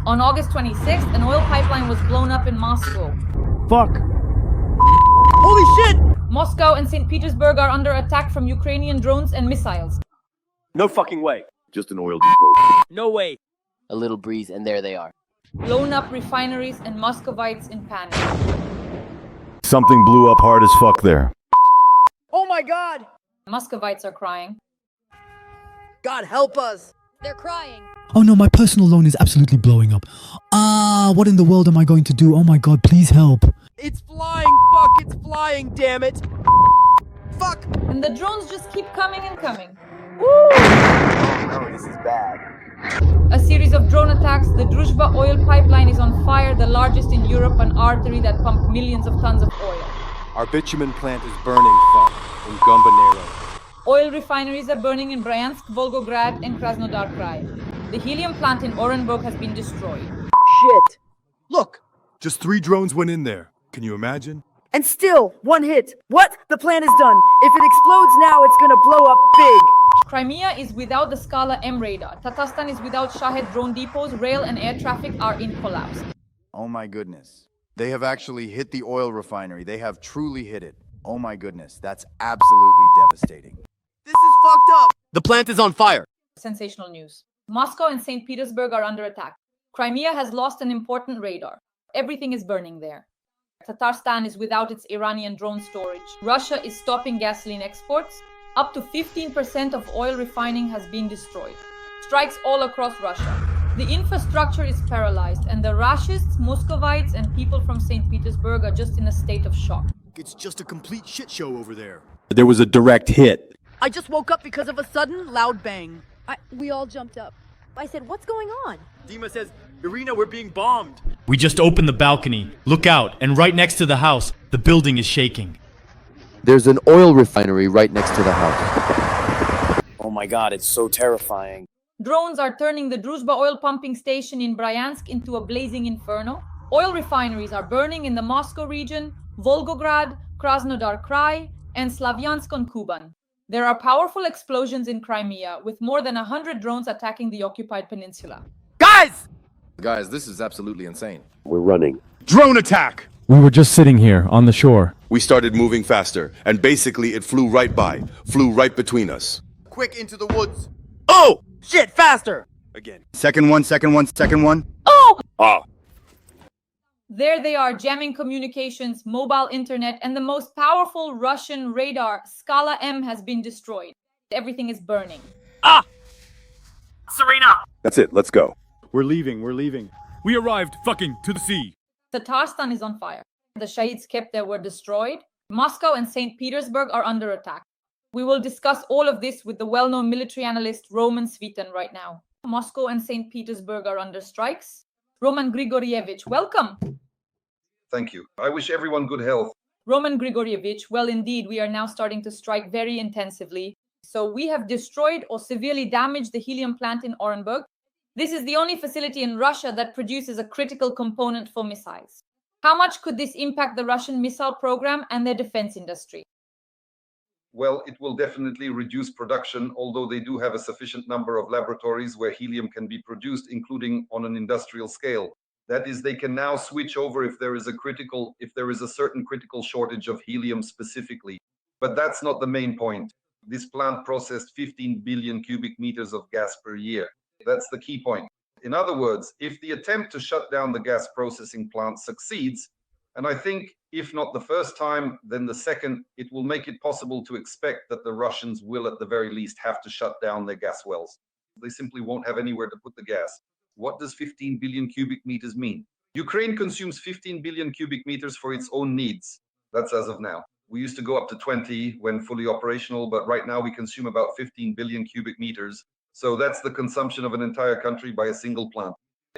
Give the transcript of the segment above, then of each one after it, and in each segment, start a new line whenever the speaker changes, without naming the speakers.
On August 26th, an oil pipeline was blown up in Moscow.
Fuck.
Holy shit!
Moscow and St. Petersburg are under attack from Ukrainian drones and missiles.
No fucking way.
Just an oil depot.
No way.
A little breeze, and there they are.
Blown up refineries and Muscovites in panic.
Something blew up hard as fuck there.
Oh my god!
Muscovites are crying.
God help us!
They're crying.
Oh no, my personal loan is absolutely blowing up. What in the world am I going to do? Oh my god, please help.
It's flying! Fuck, it's flying, damn it! Fuck!
And the drones just keep coming and coming.
Oh no, this is bad.
A series of drone attacks. The Druzhba oil pipeline is on fire, the largest in Europe, an artery that pumped millions of tons of oil.
Our bitumen plant is burning, fuck, in Gumbanero.
Oil refineries are burning in Bryansk, Volgograd, and Krasnodar Krai. The helium plant in Orenburg has been destroyed.
Shit! Look!
Just 3 drones went in there. Can you imagine?
And still, 1 hit. What? The plan is done. If it explodes now, it's gonna blow up big.
Crimea is without the Skala-M radar. Tatarstan is without Shahed drone depots. Rail and air traffic are in collapse.
Oh my goodness. They have actually hit the oil refinery. They have truly hit it. Oh my goodness. That's absolutely devastating.
This is fucked up!
The plant is on fire.
Sensational news. Moscow and St. Petersburg are under attack. Crimea has lost an important radar. Everything is burning there. Tatarstan is without its Iranian drone storage. Russia is stopping gasoline exports. Up to 15% of oil refining has been destroyed. Strikes all across Russia. The infrastructure is paralyzed, and the Rashists, Muscovites, and people from St. Petersburg are just in a state of shock.
It's just a complete shit show over there.
There was a direct hit.
I just woke up because of a sudden, loud bang.
We all jumped up. I said, what's going on?
Dima says, Irina, we're being bombed.
We just opened the balcony. Look out, and right next to the house, the building is shaking.
There's an oil refinery right next to the house.
Oh my god, it's so terrifying.
Drones are turning the Druzhba oil pumping station in Bryansk into a blazing inferno. Oil refineries are burning in the Moscow region, Volgograd, Krasnodar Krai, and Slavyansk on Kuban. There are powerful explosions in Crimea, with more than 100 drones attacking the occupied peninsula.
Guys!
Guys, this is absolutely insane.
We're running. Drone attack!
We were just sitting here on the shore.
We started moving faster, and basically it flew right by, flew right between us.
Quick, into the woods.
Oh! Shit, faster!
Again.
Second one, second one, second one.
Oh!
Ah.
There they are, jamming communications, mobile internet, and the most powerful Russian radar, Skala-M, has been destroyed. Everything is burning.
Ah! Serena!
That's it, let's go.
We're leaving.
We arrived fucking to the sea.
Tatarstan is on fire. The Shahids kept there were destroyed. Moscow and St. Petersburg are under attack. We will discuss all of this with the well-known military analyst Roman Svitan right now. Moscow and St. Petersburg are under strikes. Roman Grigorievich, welcome.
Thank you. I wish everyone good health.
Roman Grigorievich, well indeed, we are now starting to strike very intensively. So we have destroyed or severely damaged the helium plant in Orenburg. This is the only facility in Russia that produces a critical component for missiles. How much could this impact the Russian missile program and their defense industry?
Well, it will definitely reduce production, although they do have a sufficient number of laboratories where helium can be produced, including on an industrial scale. That is, they can now switch over if there is a certain critical shortage of helium specifically. But that's not the main point. This plant processed 15 billion cubic meters of gas per year. That's the key point. In other words, if the attempt to shut down the gas processing plant succeeds, and I think if not the first time, then the second, it will make it possible to expect that the Russians will at the very least have to shut down their gas wells. They simply won't have anywhere to put the gas. What does 15 billion cubic meters mean? Ukraine consumes 15 billion cubic meters for its own needs. That's as of now. We used to go up to 20 when fully operational, but right now we consume about 15 billion cubic meters. So that's the consumption of an entire country by a single plant.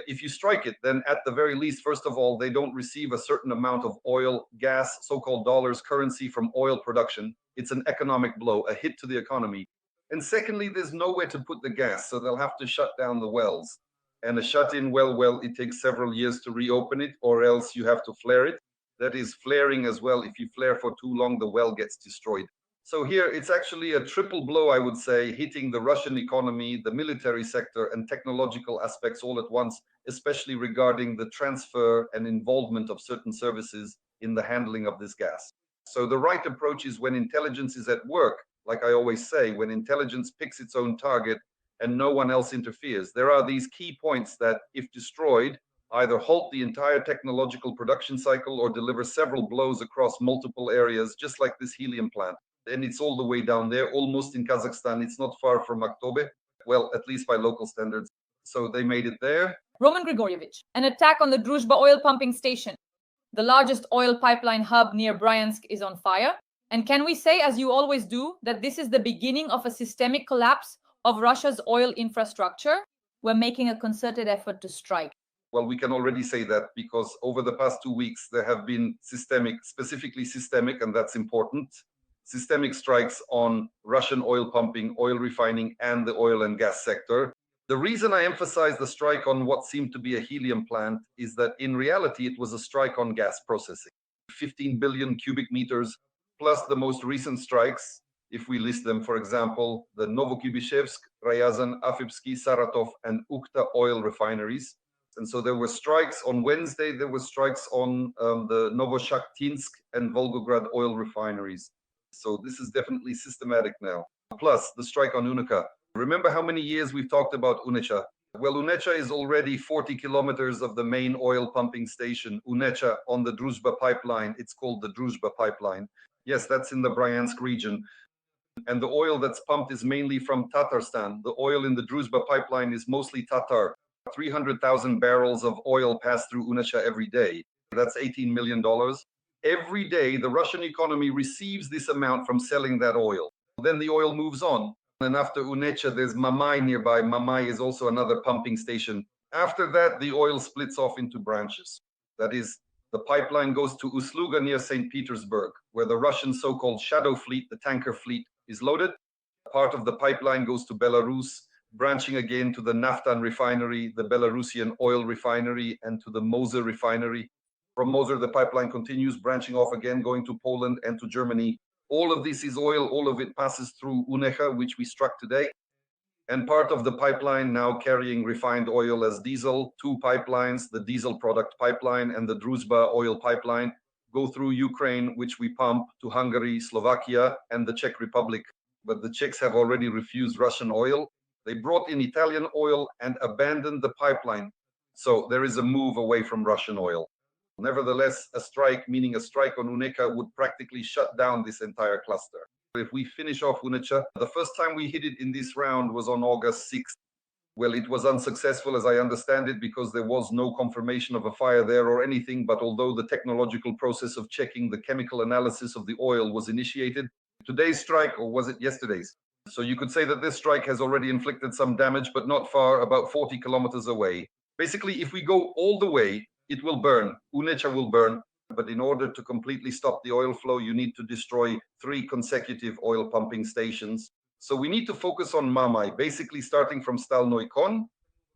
If you strike it, then at the very least, first of all, they don't receive a certain amount of oil, gas, so-called dollars, currency from oil production. It's an economic blow, a hit to the economy. And secondly, there's nowhere to put the gas, so they'll have to shut down the wells. And a shut-in well, it takes several years to reopen it, or else you have to flare it. That is flaring as well. If you flare for too long, the well gets destroyed. So here it's actually a triple blow, I would say, hitting the Russian economy, the military sector, and technological aspects all at once, especially regarding the transfer and involvement of certain services in the handling of this gas. So the right approach is when intelligence is at work, like I always say, when intelligence picks its own target and no one else interferes. There are these key points that, if destroyed, either halt the entire technological production cycle or deliver several blows across multiple areas, just like this helium plant. And it's all the way down there, almost in Kazakhstan. It's not far from Aktobe, well, at least by local standards. So they made it there.
Roman Grigorievich, an attack on the Druzhba oil pumping station. The largest oil pipeline hub near Bryansk is on fire. And can we say, as you always do, that this is the beginning of a systemic collapse of Russia's oil infrastructure? We're making a concerted effort to strike.
Well, we can already say that because over the past 2 weeks, there have been specifically systemic, and that's important, systemic strikes on Russian oil pumping, oil refining, and the oil and gas sector. The reason I emphasize the strike on what seemed to be a helium plant is that in reality, it was a strike on gas processing. 15 billion cubic meters, plus the most recent strikes, if we list them, for example, the Novokubishevsk, Ryazan, Afipsky, Saratov, and Ukhta oil refineries. And so there were strikes on Wednesday, there were strikes on the Novoshakhtinsk and Volgograd oil refineries. So this is definitely systematic now. Plus the strike on Unica. Remember how many years we've talked about Unecha? Well, Unecha is already 40 kilometers of the main oil pumping station, Unecha, on the Druzhba pipeline. It's called the Druzhba pipeline. Yes, that's in the Bryansk region. And the oil that's pumped is mainly from Tatarstan. The oil in the Druzhba pipeline is mostly Tatar. 300,000 barrels of oil pass through Unecha every day. That's $18 million. Every day, the Russian economy receives this amount from selling that oil. Then the oil moves on. And after Unecha, there's Mamai nearby. Mamai is also another pumping station. After that, the oil splits off into branches. That is, the pipeline goes to Usluga near St. Petersburg, where the Russian so-called shadow fleet, the tanker fleet, is loaded. Part of the pipeline goes to Belarus, branching again to the Naftan refinery, the Belarusian oil refinery, and to the Moser refinery. From Moser, the pipeline continues, branching off again, going to Poland and to Germany. All of this is oil. All of it passes through Unecha, which we struck today. And part of the pipeline now carrying refined oil as diesel. 2 pipelines, the diesel product pipeline and the Druzhba oil pipeline, go through Ukraine, which we pump to Hungary, Slovakia, and the Czech Republic. But the Czechs have already refused Russian oil. They brought in Italian oil and abandoned the pipeline. So there is a move away from Russian oil. Nevertheless, a strike, meaning a strike on Unecha, would practically shut down this entire cluster. If we finish off Unecha, the first time we hit it in this round was on August 6th. Well, it was unsuccessful, as I understand it, because there was no confirmation of a fire there or anything. But although the technological process of checking the chemical analysis of the oil was initiated, today's strike, or was it yesterday's? So you could say that this strike has already inflicted some damage, but not far, about 40 kilometers away. Basically, if we go all the way, it will burn. Unecha will burn. But in order to completely stop the oil flow, you need to destroy 3 consecutive oil pumping stations. So we need to focus on Mamai, basically starting from Stalnoy Kon.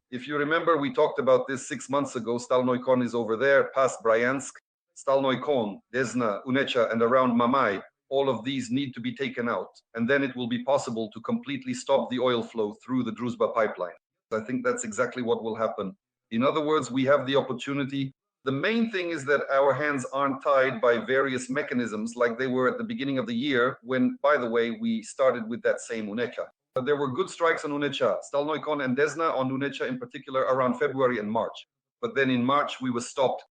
If you remember, we talked about this 6 months ago. Stalnoy Kon is over there, past Bryansk. Stalnoy Kon, Desna, Unecha, and around Mamai. All of these need to be taken out. And then it will be possible to completely stop the oil flow through the Druzhba pipeline. I think that's exactly what will happen. In other words, we have the opportunity. The main thing is that our hands aren't tied by various mechanisms like they were at the beginning of the year when, by the way, we started with that same Unecha. There were good strikes on Unecha, Stalnoy Kon and Desna on Unecha in particular around February and March. But then in March, we were stopped.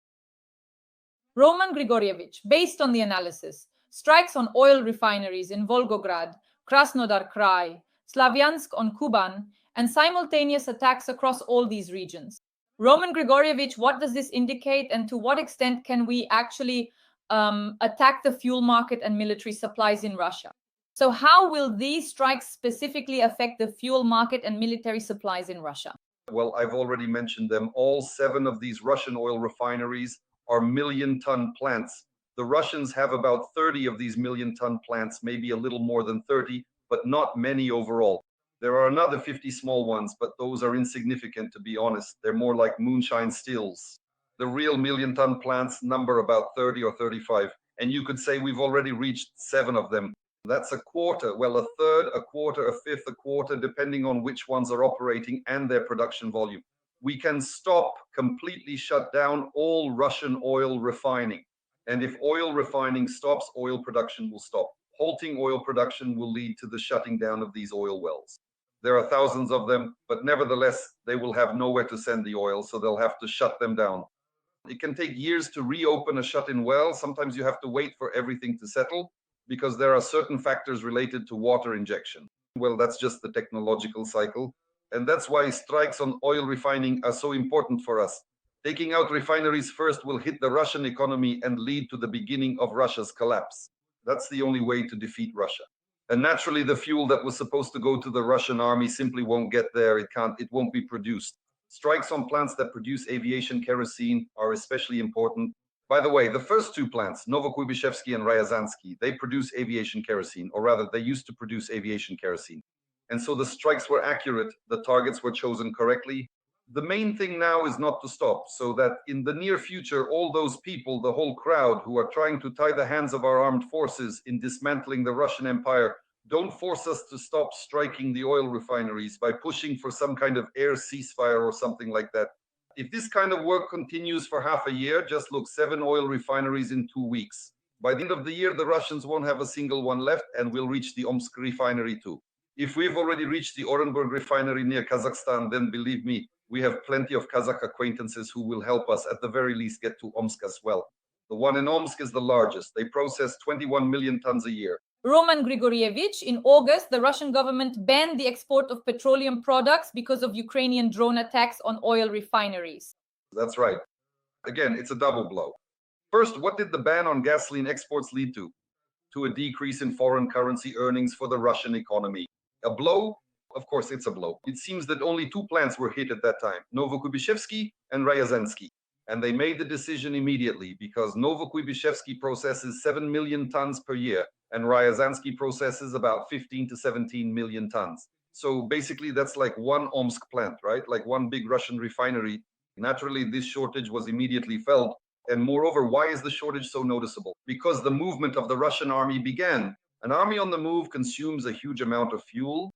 Roman Grigorievich, based on the analysis, strikes on oil refineries in Volgograd, Krasnodar Krai, Slavyansk on Kuban, and simultaneous attacks across all these regions. Roman Grigorievich, what does this indicate, and to what extent can we actually attack the fuel market and military supplies in Russia? So how will these strikes specifically affect the fuel market and military supplies in Russia?
Well, I've already mentioned them. All 7 of these Russian oil refineries are million-ton plants. The Russians have about 30 of these million-ton plants, maybe a little more than 30, but not many overall. There are another 50 small ones, but those are insignificant, to be honest. They're more like moonshine stills. The real million-ton plants number about 30 or 35. And you could say we've already reached 7 of them. That's a quarter, well, a third, a quarter, a fifth, a quarter, depending on which ones are operating and their production volume. We can stop, completely shut down all Russian oil refining. And if oil refining stops, oil production will stop. Halting oil production will lead to the shutting down of these oil wells. There are thousands of them, but nevertheless, they will have nowhere to send the oil, so they'll have to shut them down. It can take years to reopen a shut-in well. Sometimes you have to wait for everything to settle because there are certain factors related to water injection. Well, that's just the technological cycle. And that's why strikes on oil refining are so important for us. Taking out refineries first will hit the Russian economy and lead to the beginning of Russia's collapse. That's the only way to defeat Russia. And naturally, the fuel that was supposed to go to the Russian army simply won't get there. It won't be produced. Strikes on plants that produce aviation kerosene are especially important. By the way, the first two plants, Novokuybishevsky and Ryazansky, they produce aviation kerosene, or rather, they used to produce aviation kerosene. And so the strikes were accurate, the targets were chosen correctly. The main thing now is not to stop, so that in the near future, all those people, the whole crowd who are trying to tie the hands of our armed forces in dismantling the Russian Empire, don't force us to stop striking the oil refineries by pushing for some kind of air ceasefire or something like that. If this kind of work continues for half a year, just look, 7 oil refineries in 2 weeks. By the end of the year, the Russians won't have a single one left, and we'll reach the Omsk refinery too. If we've already reached the Orenburg refinery near Kazakhstan, then believe me, we have plenty of Kazakh acquaintances who will help us at the very least get to Omsk as well. The one in Omsk is the largest. They process 21 million tons a year.
Roman Grigorievich, in August, the Russian government banned the export of petroleum products because of Ukrainian drone attacks on oil refineries.
That's right. Again, it's a double blow. First, what did the ban on gasoline exports lead to? To a decrease in foreign currency earnings for the Russian economy. A blow? Of course, it's a blow. It seems that only 2 plants were hit at that time, Novokuybishevsky and Ryazansky. And they made the decision immediately because Novokuybishevsky processes 7 million tons per year and Ryazansky processes about 15 to 17 million tons. So basically, that's like one Omsk plant, right? Like one big Russian refinery. Naturally, this shortage was immediately felt. And moreover, why is the shortage so noticeable? Because the movement of the Russian army began. An army on the move consumes a huge amount of fuel.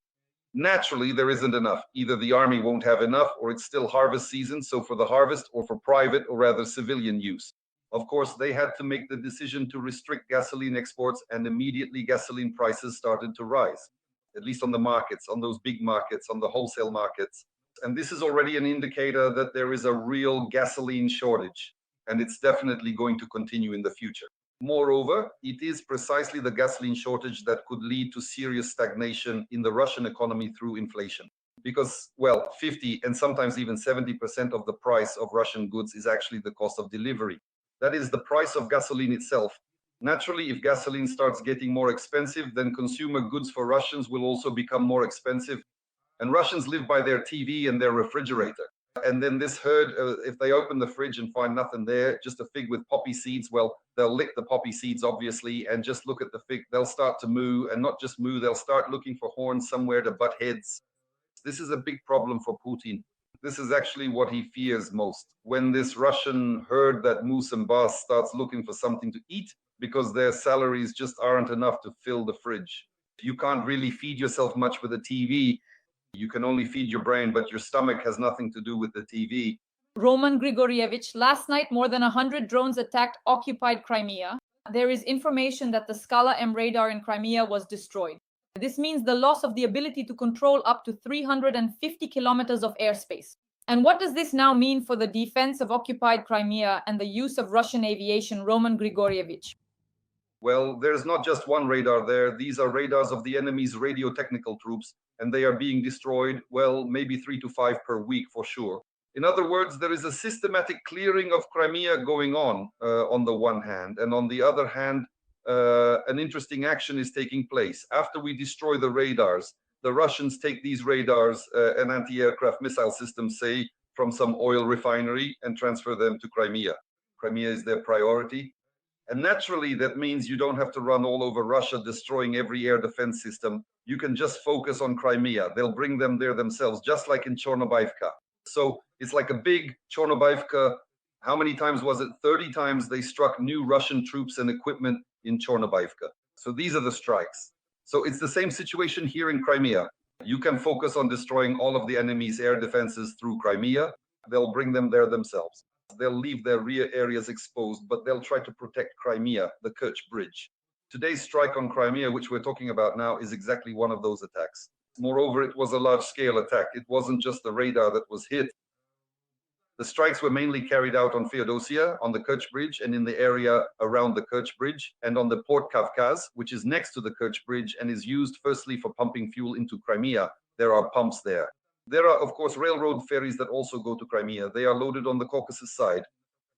Naturally, there isn't enough. Either the army won't have enough, or it's still harvest season, so for the harvest or for private or rather civilian use. Of course, they had to make the decision to restrict gasoline exports, and immediately gasoline prices started to rise, at least on the markets, on those big markets, on the wholesale markets. And this is already an indicator that there is a real gasoline shortage, and it's definitely going to continue in the future. Moreover, it is precisely the gasoline shortage that could lead to serious stagnation in the Russian economy through inflation. Because, well, 50 and sometimes even 70% of the price of Russian goods is actually the cost of delivery. That is the price of gasoline itself. Naturally, if gasoline starts getting more expensive, then consumer goods for Russians will also become more expensive. And Russians live by their TV and their refrigerator. And then this herd, if they open the fridge and find nothing there, just a fig with poppy seeds, well, they'll lick the poppy seeds, obviously, and just look at the fig. They'll start to moo, and not just moo, they'll start looking for horns somewhere to butt heads. This is a big problem for Putin. This is actually what he fears most. When this Russian herd that moose and bass starts looking for something to eat because their salaries just aren't enough to fill the fridge. You can't really feed yourself much with a TV. You can only feed your brain, but your stomach has nothing to do with the TV.
Roman Grigorievich, last night more than 100 drones attacked occupied Crimea. There is information that the Skala-M radar in Crimea was destroyed. This means the loss of the ability to control up to 350 kilometers of airspace. And what does this now mean for the defense of occupied Crimea and the use of Russian aviation, Roman Grigorievich?
Well, there's not just one radar there. These are radars of the enemy's radio technical troops, and they are being destroyed, well, maybe 3 to 5 per week for sure. In other words, there is a systematic clearing of Crimea going on the one hand, and on the other hand, an interesting action is taking place. After we destroy the radars, the Russians take these radars and anti-aircraft missile systems, say, from some oil refinery and transfer them to Crimea. Crimea is their priority. And naturally, that means you don't have to run all over Russia destroying every air defense system. You can just focus on Crimea. They'll bring them there themselves, just like in Chornobyivka. So it's like a big Chornobyivka. How many times was it? 30 times they struck new Russian troops and equipment in Chornobyivka. So these are the strikes. So it's the same situation here in Crimea. You can focus on destroying all of the enemy's air defenses through Crimea. They'll bring them there themselves. They'll leave their rear areas exposed, but they'll try to protect Crimea, the Kerch Bridge. Today's strike on Crimea, which we're talking about now, is exactly one of those attacks. Moreover, it was a large-scale attack. It wasn't just the radar that was hit. The strikes were mainly carried out on Feodosia, on the Kerch Bridge, and in the area around the Kerch Bridge, and on the Port Kavkaz, which is next to the Kerch Bridge and is used firstly for pumping fuel into Crimea. There are pumps there. There are, of course, railroad ferries that also go to Crimea. They are loaded on the Caucasus side,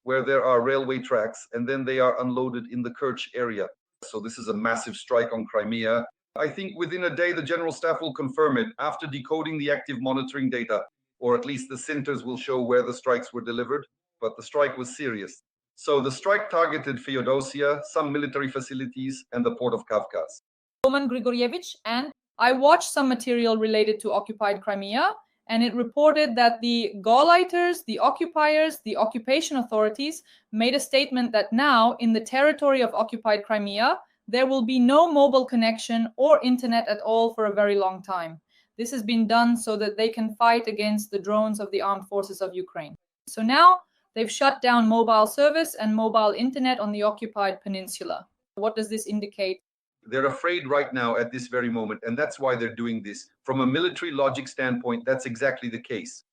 where there are railway tracks, and then they are unloaded in the Kerch area. So this is a massive strike on Crimea. I think within a day, the General Staff will confirm it after decoding the active monitoring data, or at least the centers will show where the strikes were delivered, but the strike was serious. So the strike targeted Feodosia, some military facilities, and the port of Kavkaz.
Roman Grigorievich, and I watched some material related to occupied Crimea, and it reported that the Gauleiters, the occupiers, the occupation authorities made a statement that now, in the territory of occupied Crimea, there will be no mobile connection or internet at all for a very long time. This has been done so that they can fight against the drones of the armed forces of Ukraine. So now they've shut down mobile service and mobile internet on the occupied peninsula. What does this indicate?
They're afraid right now at this very moment, and that's why they're doing this. From a military logic standpoint, that's exactly the case.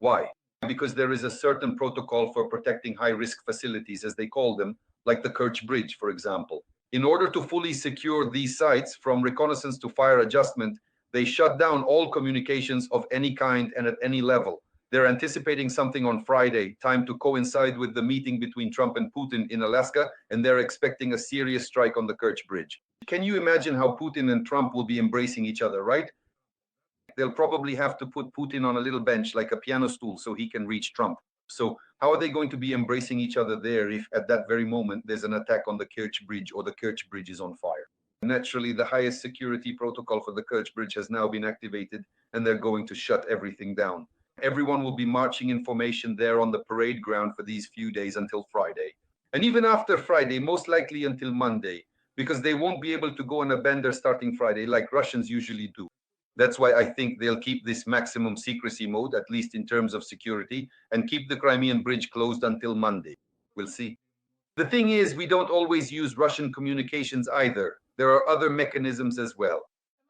Why? Because there is a certain protocol for protecting high-risk facilities, as they call them, like the Kerch Bridge, for example. In order to fully secure these sites, from reconnaissance to fire adjustment, they shut down all communications of any kind and at any level. They're anticipating something on Friday, time to coincide with the meeting between Trump and Putin in Alaska, and they're expecting a serious strike on the Kerch Bridge. Can you imagine how Putin and Trump will be embracing each other, right? They'll probably have to put Putin on a little bench like a piano stool so he can reach Trump. So how are they going to be embracing each other there if at that very moment there's an attack on the Kerch Bridge or the Kerch Bridge is on fire? Naturally, the highest security protocol for the Kerch Bridge has now been activated, and they're going to shut everything down. Everyone will be marching in formation there on the parade ground for these few days until Friday. And even after Friday, most likely until Monday, because they won't be able to go on a bender starting Friday like Russians usually do. That's why I think they'll keep this maximum secrecy mode, at least in terms of security, and keep the Crimean Bridge closed until Monday. We'll see. The thing is, we don't always use Russian communications either. There are other mechanisms as well.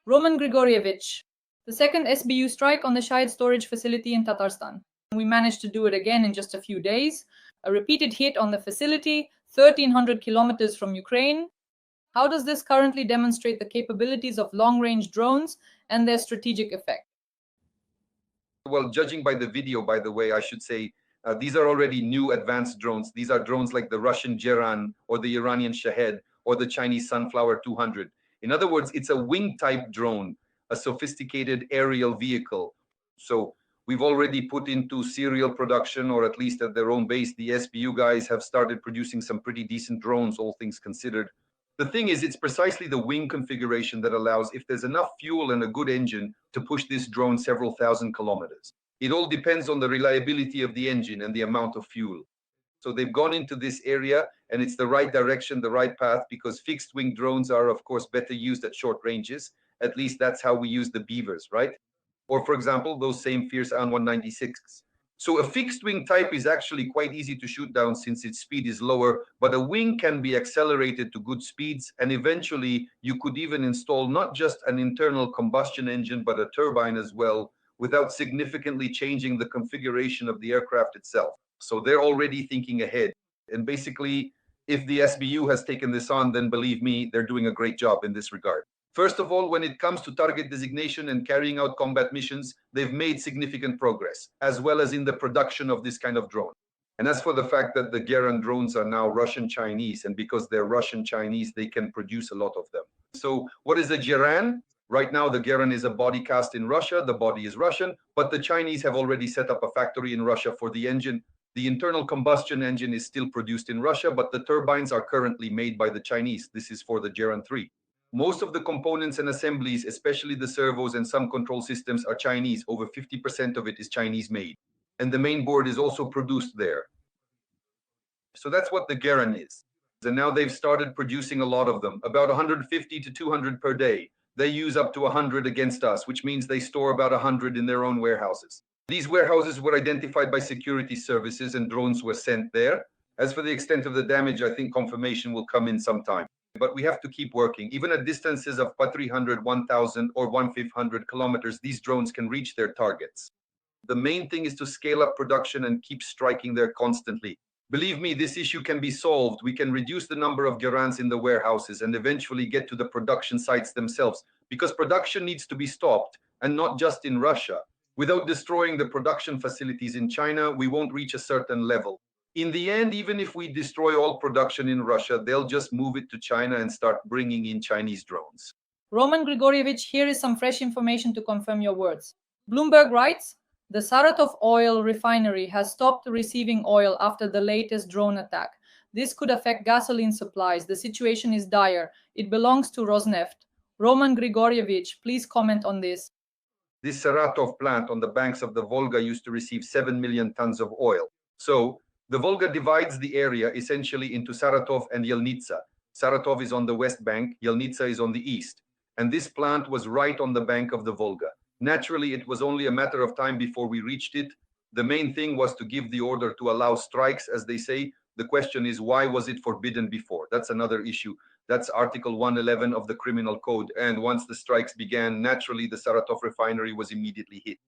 Roman Grigorievich, the second SBU strike on the Shahid storage facility in Tatarstan. We managed to do it again in just a few days. A repeated hit on the facility, 1,300 kilometers from Ukraine. How does this currently demonstrate the capabilities of long-range drones and their strategic effect?
Well, judging by the video, by the way, I should say, these are already new advanced drones. These are drones like the Russian Geran or the Iranian Shahed or the Chinese Sunflower 200. In other words, it's a wing-type drone, a sophisticated aerial vehicle. So we've already put into serial production, or at least at their own base, the SBU guys have started producing some pretty decent drones, all things considered. The thing is, it's precisely the wing configuration that allows, if there's enough fuel and a good engine, to push this drone several thousand kilometers. It all depends on the reliability of the engine and the amount of fuel. So they've gone into this area, and it's the right direction, the right path, because fixed-wing drones are, of course, better used at short ranges. At least that's how we use the Beavers, right? Or, for example, those same fierce An-196s. So a fixed-wing type is actually quite easy to shoot down since its speed is lower, but a wing can be accelerated to good speeds, and eventually you could even install not just an internal combustion engine, but a turbine as well, without significantly changing the configuration of the aircraft itself. So they're already thinking ahead. And basically, if the SBU has taken this on, then believe me, they're doing a great job in this regard. First of all, when it comes to target designation and carrying out combat missions, they've made significant progress, as well as in the production of this kind of drone. And as for the fact that the Geran drones are now Russian-Chinese, and because they're Russian-Chinese, they can produce a lot of them. So what is a Geran? Right now, the Geran is a body cast in Russia. The body is Russian, but the Chinese have already set up a factory in Russia for the engine. The internal combustion engine is still produced in Russia, but the turbines are currently made by the Chinese. This is for the Geran 3. Most of the components and assemblies, especially the servos and some control systems, are Chinese. Over 50% of it is Chinese made. And the main board is also produced there. So that's what the Geran is. And now they've started producing a lot of them, about 150 to 200 per day. They use up to 100 against us, which means they store about 100 in their own warehouses. These warehouses were identified by security services and drones were sent there. As for the extent of the damage, I think confirmation will come in sometime. But we have to keep working. Even at distances of 300, 1,000 or 1,500 kilometers, these drones can reach their targets. The main thing is to scale up production and keep striking there constantly. Believe me, this issue can be solved. We can reduce the number of gerans in the warehouses and eventually get to the production sites themselves, because production needs to be stopped, and not just in Russia. Without destroying the production facilities in China, we won't reach a certain level. In the end, even if we destroy all production in Russia, they'll just move it to China and start bringing in Chinese drones.
Roman Grigorievich, here is some fresh information to confirm your words. Bloomberg writes, the Saratov oil refinery has stopped receiving oil after the latest drone attack. This could affect gasoline supplies. The situation is dire. It belongs to Rosneft. Roman Grigorievich, please comment on this.
This Saratov plant on the banks of the Volga used to receive 7 million tons of oil. So, the Volga divides the area essentially into Saratov and Yelnitsa. Saratov is on the west bank, Yelnitsa is on the east. And this plant was right on the bank of the Volga. Naturally, it was only a matter of time before we reached it. The main thing was to give the order to allow strikes, as they say. The question is, why was it forbidden before? That's another issue. That's Article 111 of the Criminal Code. And once the strikes began, naturally, the Saratov refinery was immediately hit.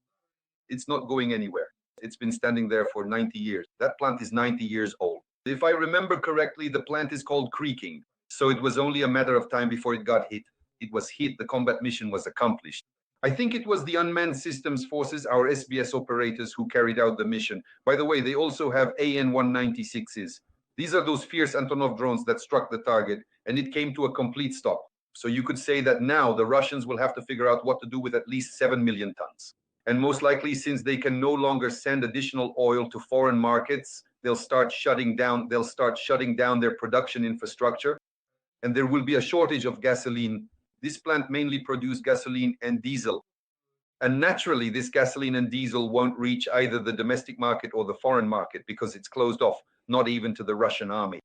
It's not going anywhere. It's been standing there for 90 years. That plant is 90 years old. If I remember correctly, the plant is called creaking. So it was only a matter of time before it got hit. It was hit. The combat mission was accomplished. I think it was the Unmanned Systems Forces, our SBS operators, who carried out the mission. By the way, they also have AN-196s. These are those fierce Antonov drones that struck the target, and it came to a complete stop. So you could say that now the Russians will have to figure out what to do with at least 7 million tons. And most likely, since they can no longer send additional oil to foreign markets, they'll start shutting down their production infrastructure, and there will be a shortage of gasoline. This plant mainly produced gasoline and diesel. And naturally, this gasoline and diesel won't reach either the domestic market or the foreign market because it's closed off, not even to the Russian army.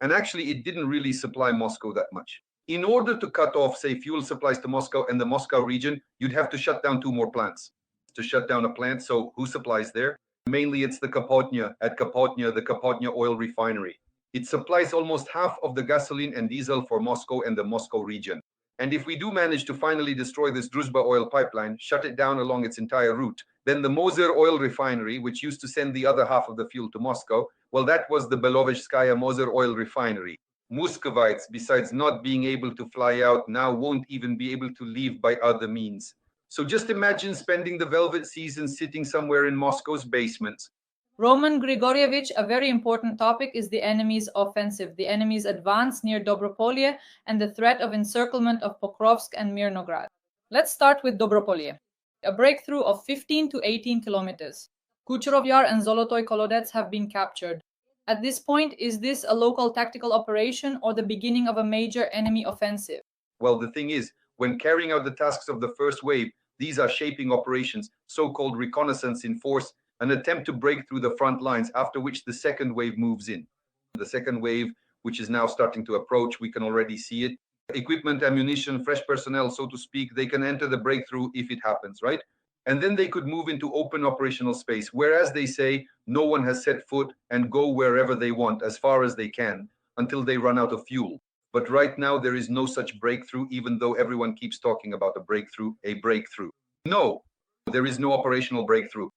And actually, it didn't really supply Moscow that much. In order to cut off, say, fuel supplies to Moscow and the Moscow region, you'd have to shut down 2 more plants. To shut down a plant, so who supplies there? Mainly it's the Kapotnya, the Kapotnya oil refinery. It supplies almost half of the gasoline and diesel for Moscow and the Moscow region. And if we do manage to finally destroy this Druzhba oil pipeline, shut it down along its entire route, then the Moser oil refinery, which used to send the other half of the fuel to Moscow, well, that was the Belovezhskaya Moser oil refinery. Muscovites, besides not being able to fly out, now won't even be able to leave by other means. So just imagine spending the velvet season sitting somewhere in Moscow's basements.
Roman Grigorievich, a very important topic is the enemy's offensive, the enemy's advance near Dobropolye, and the threat of encirclement of Pokrovsk and Mirnograd. Let's start with Dobropolye. A breakthrough of 15 to 18 kilometers. Kucherov Yar and Zolotoy Kolodets have been captured. At this point, is this a local tactical operation or the beginning of a major enemy offensive?
Well, the thing is, when carrying out the tasks of the first wave, these are shaping operations, so-called reconnaissance in force, an attempt to break through the front lines, after which the second wave moves in. The second wave, which is now starting to approach, we can already see it. Equipment, ammunition, fresh personnel, so to speak, they can enter the breakthrough if it happens, right? And then they could move into open operational space, whereas they say no one has set foot and go wherever they want, as far as they can, until they run out of fuel. But right now, there is no such breakthrough, even though everyone keeps talking about a breakthrough. No, there is no operational breakthrough.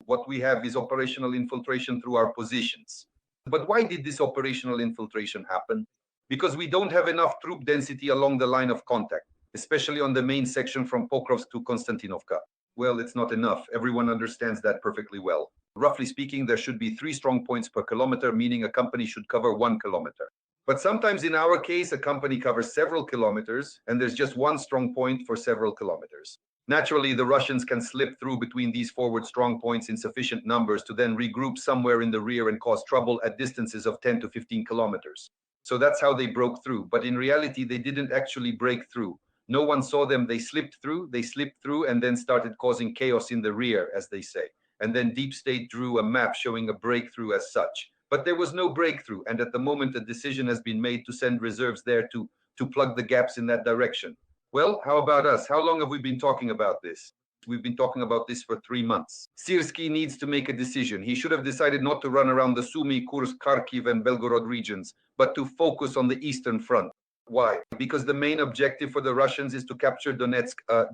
What we have is operational infiltration through our positions. But why did this operational infiltration happen? Because we don't have enough troop density along the line of contact, especially on the main section from Pokrovsk to Konstantinovka. Well, it's not enough. Everyone understands that perfectly well. Roughly speaking, there should be 3 strong points per kilometer, meaning a company should cover 1 kilometer. But sometimes in our case, a company covers several kilometers, and there's just 1 strong point for several kilometers. Naturally, the Russians can slip through between these forward strong points in sufficient numbers to then regroup somewhere in the rear and cause trouble at distances of 10 to 15 kilometers. So that's how they broke through. But in reality, they didn't actually break through. No one saw them. They slipped through, and then started causing chaos in the rear, as they say. And then Deep State drew a map showing a breakthrough as such. But there was no breakthrough. And at the moment, a decision has been made to send reserves there to plug the gaps in that direction. Well, how about us? How long have we been talking about this? We've been talking about this for 3 months. Syrskyi needs to make a decision. He should have decided not to run around the Sumy, Kursk, Kharkiv, and Belgorod regions, but to focus on the Eastern Front. Why? Because the main objective for the Russians is to capture the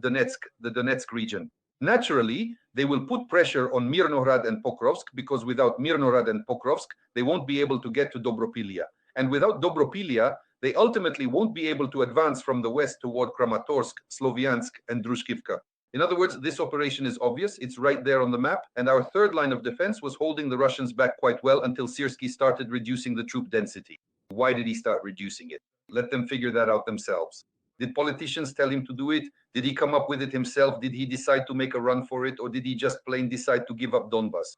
Donetsk region. Naturally, they will put pressure on Mirnograd and Pokrovsk, because without Mirnograd and Pokrovsk, they won't be able to get to Dobropilya. And without Dobropilya, they ultimately won't be able to advance from the west toward Kramatorsk, Sloviansk, and Druzhkivka. In other words, this operation is obvious. It's right there on the map. And our third line of defense was holding the Russians back quite well until Syrskyi started reducing the troop density. Why did he start reducing it? Let them figure that out themselves. Did politicians tell him to do it? Did he come up with it himself? Did he decide to make a run for it? Or did he just plain decide to give up Donbas?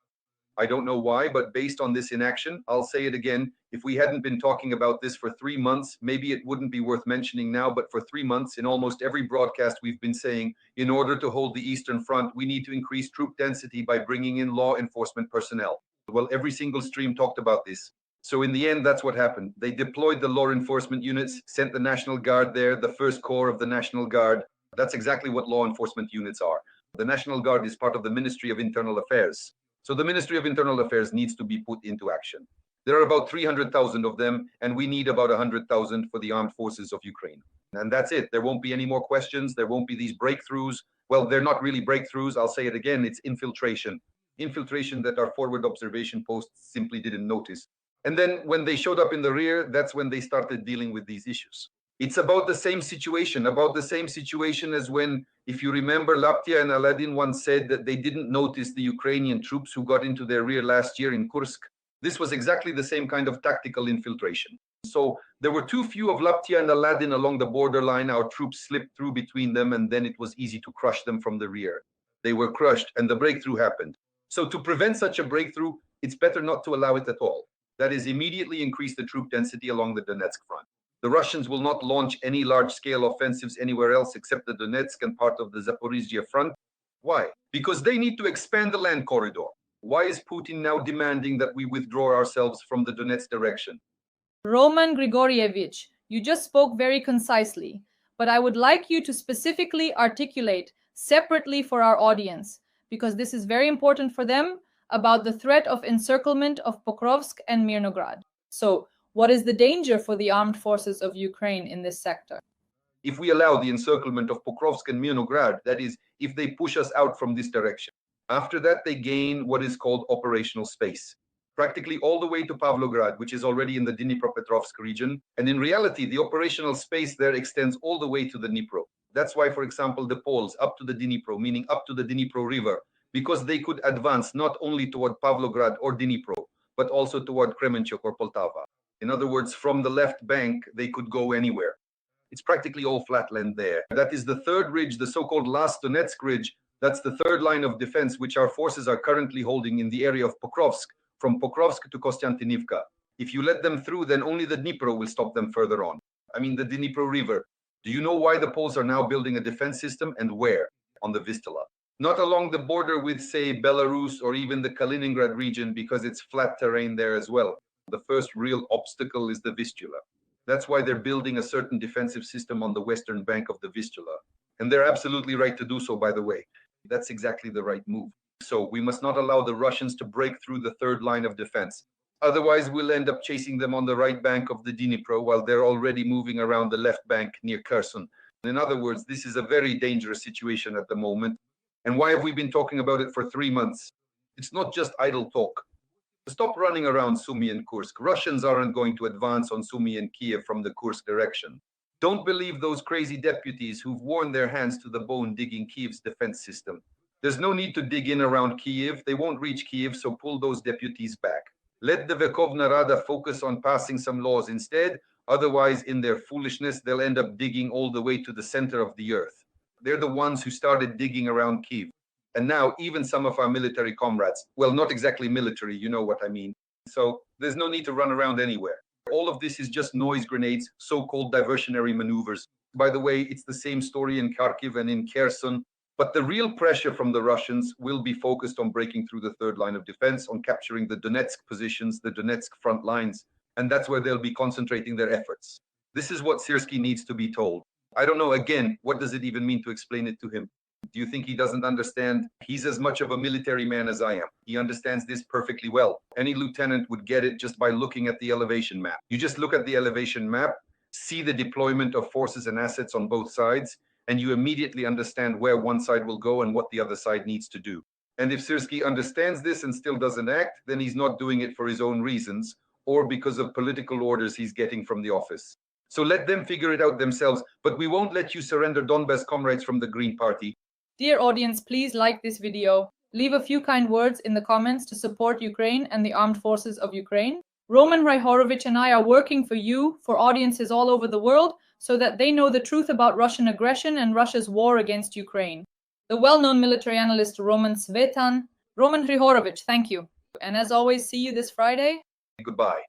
I don't know why, but based on this inaction, I'll say it again. If we hadn't been talking about this for 3 months, maybe it wouldn't be worth mentioning now, but for 3 months, in almost every broadcast, we've been saying, in order to hold the Eastern Front, we need to increase troop density by bringing in law enforcement personnel. Well, every single stream talked about this. So in the end, that's what happened. They deployed the law enforcement units, sent the National Guard there, the first corps of the National Guard. That's exactly what law enforcement units are. The National Guard is part of the Ministry of Internal Affairs. So the Ministry of Internal Affairs needs to be put into action. There are about 300,000 of them, and we need about 100,000 for the armed forces of Ukraine. And that's it. There won't be any more questions. There won't be these breakthroughs. Well, they're not really breakthroughs. I'll say it again. It's infiltration. Infiltration that our forward observation posts simply didn't notice. And then when they showed up in the rear, that's when they started dealing with these issues. It's about the same situation as when, if you remember, Laptia and Aladin once said that they didn't notice the Ukrainian troops who got into their rear last year in Kursk. This was exactly the same kind of tactical infiltration. So there were too few of Laptia and Aladin along the borderline. Our troops slipped through between them, and then it was easy to crush them from the rear. They were crushed, and the breakthrough happened. So to prevent such a breakthrough, it's better not to allow it at all. That is, immediately increase the troop density along the Donetsk front. The Russians will not launch any large-scale offensives anywhere else except the Donetsk and part of the Zaporizhia front. Why? Because they need to expand the land corridor. Why is Putin now demanding that we withdraw ourselves from the Donetsk direction?
Roman Grigorievich, you just spoke very concisely, but I would like you to specifically articulate separately for our audience, because this is very important for them, about the threat of encirclement of Pokrovsk and Mirnograd. So, what is the danger for the armed forces of Ukraine in this sector?
If we allow the encirclement of Pokrovsk and Mirnograd, that is, if they push us out from this direction, after that they gain what is called operational space, practically all the way to Pavlograd, which is already in the Dnipropetrovsk region. And in reality, the operational space there extends all the way to the Dnipro. That's why, for example, the Poles up to the Dnipro, meaning up to the Dnipro River, because they could advance not only toward Pavlograd or Dnipro, but also toward Kremenchuk or Poltava. In other words, from the left bank, they could go anywhere. It's practically all flatland there. That is the third ridge, the so-called last Donetsk ridge. That's the third line of defense, which our forces are currently holding in the area of Pokrovsk, from Pokrovsk to Kostiantynivka. If you let them through, then only the Dnipro will stop them further on. I mean, the Dnipro River. Do you know why the Poles are now building a defense system, and where? On the Vistula. Not along the border with, say, Belarus or even the Kaliningrad region, because it's flat terrain there as well. The first real obstacle is the Vistula. That's why they're building a certain defensive system on the western bank of the Vistula. And they're absolutely right to do so, by the way. That's exactly the right move. So we must not allow the Russians to break through the third line of defense. Otherwise, we'll end up chasing them on the right bank of the Dnipro while they're already moving around the left bank near Kherson. In other words, this is a very dangerous situation at the moment. And why have we been talking about it for 3 months? It's not just idle talk. Stop running around Sumy and Kursk. Russians aren't going to advance on Sumy and Kiev from the Kursk direction. Don't believe those crazy deputies who've worn their hands to the bone digging Kiev's defense system. There's no need to dig in around Kiev. They won't reach Kiev, so pull those deputies back. Let the Verkhovna Rada focus on passing some laws instead. Otherwise, in their foolishness, they'll end up digging all the way to the center of the earth. They're the ones who started digging around Kiev. And now even some of our military comrades, well, not exactly military, you know what I mean. So there's no need to run around anywhere. All of this is just noise grenades, so-called diversionary maneuvers. By the way, it's the same story in Kharkiv and in Kherson. But the real pressure from the Russians will be focused on breaking through the third line of defense, on capturing the Donetsk positions, the Donetsk front lines. And that's where they'll be concentrating their efforts. This is what Syrskyi needs to be told. I don't know, again, what does it even mean to explain it to him? Do you think he doesn't understand? He's as much of a military man as I am. He understands this perfectly well. Any lieutenant would get it just by looking at the elevation map. You just look at the elevation map, see the deployment of forces and assets on both sides, and you immediately understand where one side will go and what the other side needs to do. And if Syrski understands this and still doesn't act, then he's not doing it for his own reasons or because of political orders he's getting from the office. So let them figure it out themselves, but we won't let you surrender Donbass comrades from the Green Party.
Dear audience, please like this video. Leave a few kind words in the comments to support Ukraine and the armed forces of Ukraine. Roman Hryhorovich and I are working for you, for audiences all over the world, so that they know the truth about Russian aggression and Russia's war against Ukraine. The well-known military analyst Roman Svitan. Roman Hryhorovich, thank you. And as always, see you this Friday.
Goodbye.